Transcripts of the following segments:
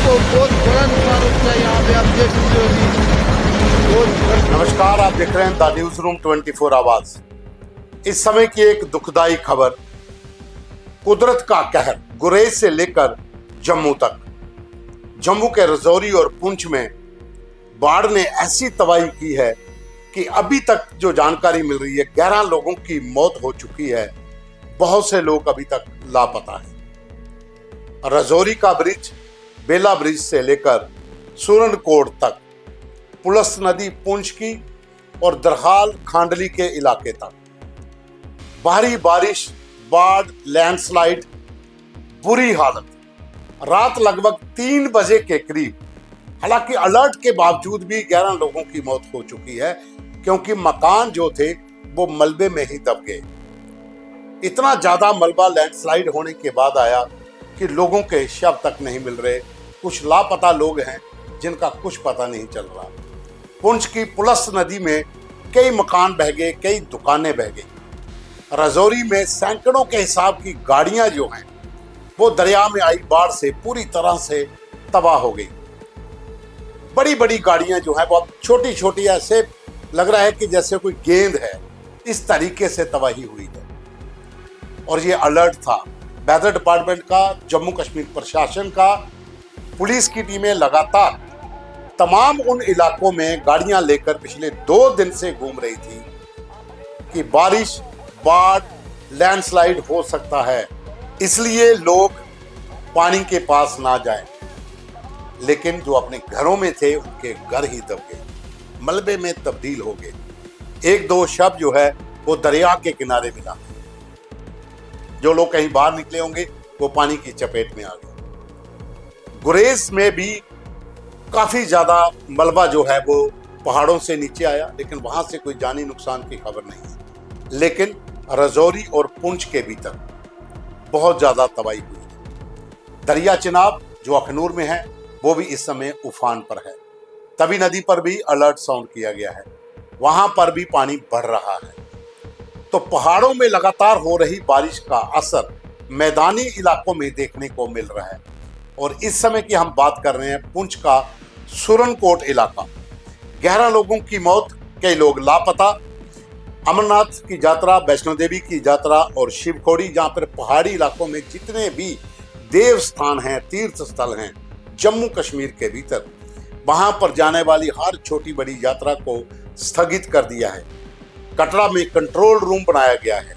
को बहुत बड़ा नुकसान हो चुका है। यहाँ पे आप देख सकते हो अभी बहुत। नमस्कार, आप देख रहे हैं द न्यूज रूम 24 आवाज। इस समय की एक दुखदाई खबर, कुदरत का कहर गुरेज से लेकर जम्मू तक। जम्मू के रजौरी और पुंछ में बाढ़ ने ऐसी तबाही की है कि अभी तक जो जानकारी मिल रही है 11 लोगों की मौत हो चुकी है। बहुत से लोग अभी तक लापता हैं। रजौरी का ब्रिज बेला ब्रिज से लेकर सुरनकोट तक, पुलस नदी पुंछ की और दरहाल खांडली के इलाके तक भारी बारिश, बाढ़, लैंडस्लाइड, बुरी हालत। रात लगभग 3 बजे के करीब, हालांकि अलर्ट के बावजूद भी 11 लोगों की मौत हो चुकी है, क्योंकि मकान जो थे वो मलबे में ही दब गए। इतना ज्यादा मलबा लैंडस्लाइड होने के बाद आया कि लोगों के शव तक नहीं मिल रहे। कुछ लापता लोग हैं जिनका कुछ पता नहीं चल रहा। पुंछ की पुलस नदी में कई मकान बह गए, कई दुकानें बह गई। रजौरी में सैकड़ों के हिसाब की गाड़ियां जो हैं वो दरिया में आई बाढ़ से पूरी तरह से तबाह हो गई। बड़ी बड़ी गाड़ियां जो हैं बहुत छोटी छोटी, ऐसे लग रहा है कि जैसे कोई गेंद है, इस तरीके से तबाही हुई है। और ये अलर्ट था वेदर डिपार्टमेंट का, जम्मू कश्मीर प्रशासन का, पुलिस की टीमें लगातार तमाम उन इलाकों में गाड़ियां लेकर पिछले 2 दिन से घूम रही थी कि बारिश, बाढ़, लैंडस्लाइड हो सकता है, इसलिए लोग पानी के पास ना जाएं। लेकिन जो अपने घरों में थे उनके घर ही दब गए, मलबे में तब्दील हो गए। 1-2 शव जो है वो दरिया के किनारे मिला। जो लोग कहीं बाहर निकले होंगे वो पानी की चपेट में आ गए। गुरेज में भी काफी ज्यादा मलबा जो है वो पहाड़ों से नीचे आया, लेकिन वहां से कोई जानी नुकसान की खबर नहीं है। लेकिन रजौरी और पुंछ के भीतर बहुत ज्यादा तबाही हुई। दरिया चिनाब जो अखनूर में है वो भी इस समय उफान पर है। तवी नदी पर भी अलर्ट साउंड किया गया है, वहां पर भी पानी बढ़ रहा है। तो पहाड़ों में लगातार हो रही बारिश का असर मैदानी इलाकों में देखने को मिल रहा है। और इस समय की हम बात कर रहे हैं पुंछ का सुरनकोट इलाका। 11 लोगों की मौत, कई लोग लापता। अमरनाथ की यात्रा, वैष्णो देवी की यात्रा और शिवखोड़ी, जहां पर पहाड़ी इलाकों में जितने भी देव स्थान हैं, तीर्थ स्थल हैं जम्मू कश्मीर के भीतर, वहां पर जाने वाली हर छोटी बड़ी यात्रा को स्थगित कर दिया है। कटरा में कंट्रोल रूम बनाया गया है।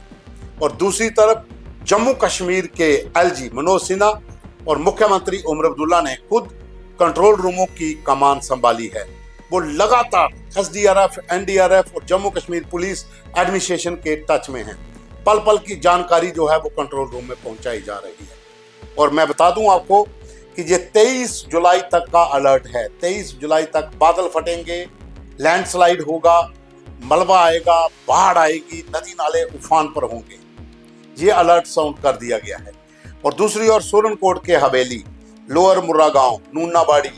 और दूसरी तरफ जम्मू कश्मीर के एलजी मनोज सिन्हा और मुख्यमंत्री उमर अब्दुल्ला ने खुद कंट्रोल रूमों की कमान संभाली है। वो लगातार एसडीआरएफ, एनडीआरएफ और जम्मू कश्मीर पुलिस एडमिनिस्ट्रेशन के टच में हैं। पल पल की जानकारी जो है वो कंट्रोल रूम में पहुंचाई जा रही है। और मैं बता दूं आपको कि ये 23 जुलाई तक का अलर्ट है। 23 जुलाई तक बादल फटेंगे, लैंडस्लाइड होगा, मलबा आएगा, बाढ़ आएगी, नदी नाले उफान पर होंगे। ये अलर्ट साउंड कर दिया गया है। और दूसरी ओर सुरनकोट के हवेली, लोअर मुर्रा गांव, नूनाबाड़ी,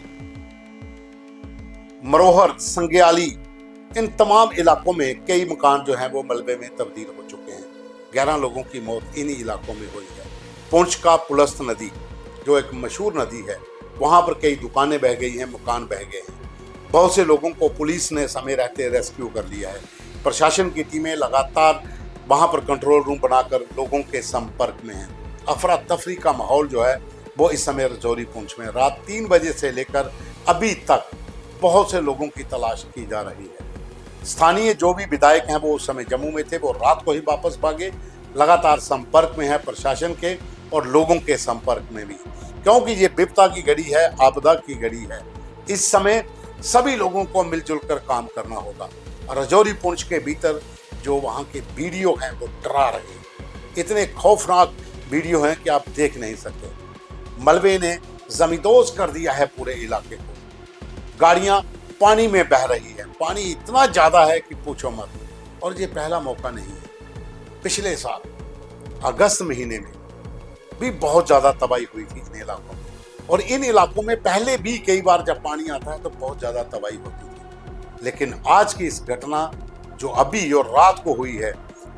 मरोहर, संग्याली, इन तमाम इलाकों में कई मकान जो हैं वो मलबे में तब्दील हो चुके हैं। 11 लोगों की मौत इन्हीं इलाकों में हुई है। पुंछ का पुलस नदी जो एक मशहूर नदी है, वहां पर कई दुकानें बह गई हैं, मकान बह गए हैं। बहुत से लोगों को पुलिस ने समय रहते रेस्क्यू कर लिया है। प्रशासन की टीमें लगातार वहां पर कंट्रोल रूम बनाकर लोगों के संपर्क में हैं। अफरा तफरी का माहौल जो है वो इस समय रजौरी पुंछ में रात 3 बजे से लेकर अभी तक बहुत से लोगों की तलाश की जा रही है। स्थानीय जो भी विधायक हैं वो उस समय जम्मू में थे, वो रात को ही वापस भागे। लगातार संपर्क में है प्रशासन के और लोगों के संपर्क में भी, क्योंकि ये विपदा की घड़ी है, आपदा की घड़ी है। इस समय सभी लोगों को मिलजुल कर काम करना होगा। रजौरी पुंछ के भीतर जो वहाँ के वीडियो हैं वो डरा रहे हैं। इतने खौफनाक वीडियो हैं कि आप देख नहीं सकते। मलबे ने जमींदोज कर दिया है पूरे इलाके को। गाड़ियां पानी में बह रही है, पानी इतना ज्यादा है कि पूछो मत। और ये पहला मौका नहीं है। पिछले साल अगस्त महीने में भी बहुत ज्यादा तबाही हुई थी इन इलाकों में। और इन इलाकों में पहले भी कई बार जब पानी आता है तो बहुत ज्यादा तबाही होती थी। लेकिन आज की इस घटना जो अभी और रात को हुई है,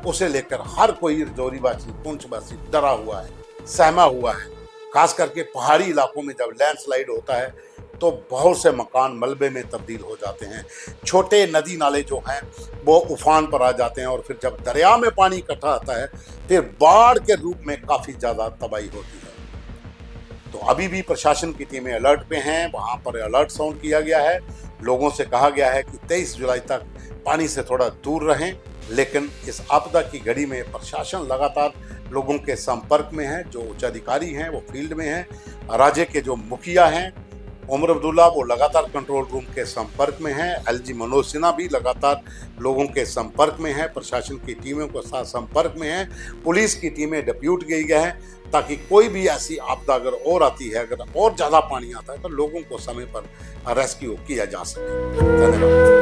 उसे लेकर हर कोई रजौरीवासी, पुंछवासी डरा हुआ है, सहमा हुआ है। खास करके पहाड़ी इलाकों में जब लैंडस्लाइड होता है तो बहुत से मकान मलबे में तब्दील हो जाते हैं। छोटे नदी नाले जो हैं वो उफान पर आ जाते हैं, और फिर जब दरिया में पानी इकट्ठा आता है फिर बाढ़ के रूप में काफ़ी ज़्यादा तबाही होती है। तो अभी भी प्रशासन की टीमें अलर्ट पे हैं, वहाँ पर अलर्ट साउंड किया गया है। लोगों से कहा गया है कि 23 जुलाई तक पानी से थोड़ा दूर रहें, लेकिन इस आपदा की घड़ी में प्रशासन लगातार लोगों के संपर्क में है। जो उच्च अधिकारी हैं वो फील्ड में हैं। राज्य के जो मुखिया हैं उमर अब्दुल्ला वो लगातार कंट्रोल रूम के संपर्क में हैं। एलजी मनोज सिन्हा भी लगातार लोगों के संपर्क में है, प्रशासन की टीमों के साथ संपर्क में है। पुलिस की टीमें डिप्यूट की गई हैं ताकि कोई भी ऐसी आपदा अगर और आती है, अगर और ज़्यादा पानी आता है तो लोगों को समय पर रेस्क्यू किया जा सके। धन्यवाद।